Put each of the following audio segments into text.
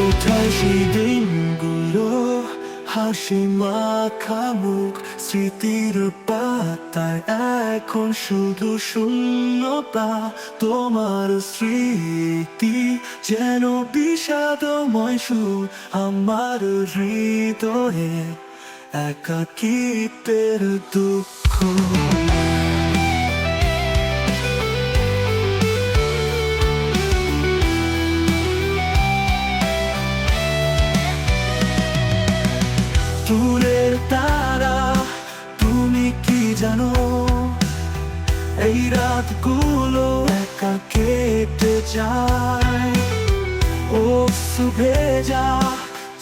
কোথায় সেই দিনগুলো, হাসি মাখা মুখ, স্মৃতির পাতায় এখন শুধু শূন্যতা। তোমার স্মৃতি যেন বিষাদময় সুর আমার হৃদয়ে, একাকিত্বের দুঃখ। দূরের তারা, তুমি কি জানো, এই রাতগুলো একা কেটে যায়। ও ভেজা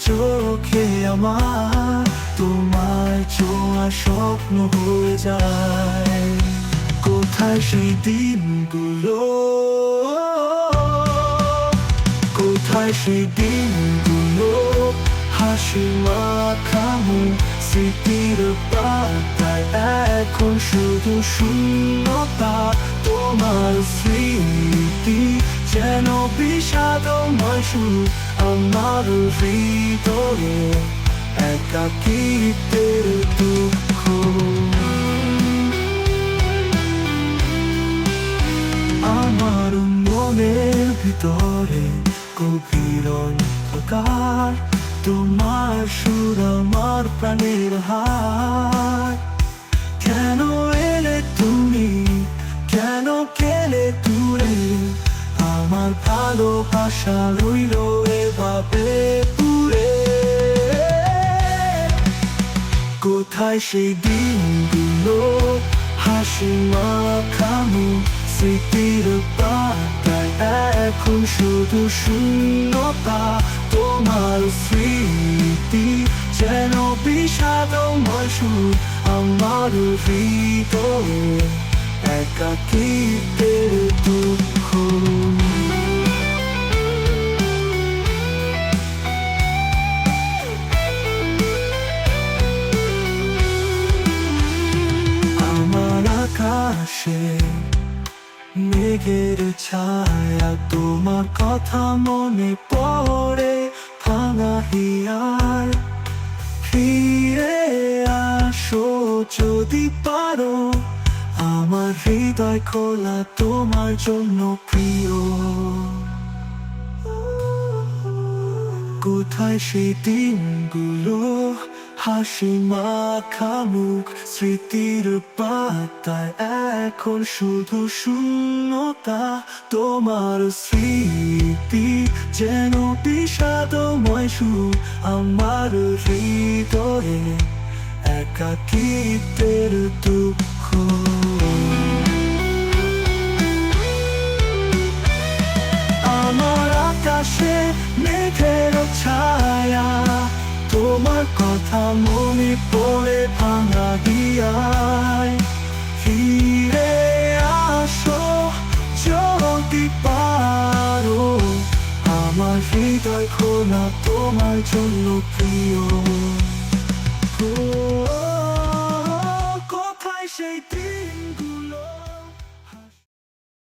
চোখে আমার তোমায় ছোঁয়া স্বপ্ন হয়ে যায়। কোথায় সেই দিনগুলো, কোথায় সেই দিনগুলো, হাসি মাখা মুখ, স্মৃতির পাতায় এখন শুধু শূন্যতা। তোমার স্মৃতি যেন বিষাদময় সুর আমার হৃদয়ে, একাকিত্বের দুঃখ। আমার মনের ভিতরে গভীর অন্ধকার, তোমার সুর আমার প্রাণের হার। কেন এলে তুমি, কেন গেলে দূরে, আমার ভালোবাসা রইল এভাবে পুড়ে। কোথায় সেই দিনগুলো, হাসি মাখা মুখ, স্মৃতির পাতায় এখন শুধু শূন্যতা। তোমার স্মৃতি যেন বিষাদময় সুর আমার হৃদয়ে, একাকিত্বের দুঃখ। আমার আকাশে মেঘের ছায়া, তোমার কথা মনে পড়ে ভাঙা হিয়ার। ফিরে আসো যদি পারো, আমার হৃদয় খোলা তোমার জন্য প্রিয়। কোথায় সেই দিনগুলো, হাসি মাখা মুখ, স্মৃতির পাতায় এখন শুধু শূন্যতা। তোমার স্মৃতি যেন বিষাদময় সুর আমার হৃদয়ে, একাকিত্বের দুঃখ। আমার আকাশে মেঘের ছায়া, তোমার কথা মনে পড়ে ভাঙা হিয়ায়। ফিরে আসো যদি পারো, আমার হৃদয় খোলা তোমার জন্য প্রিয়।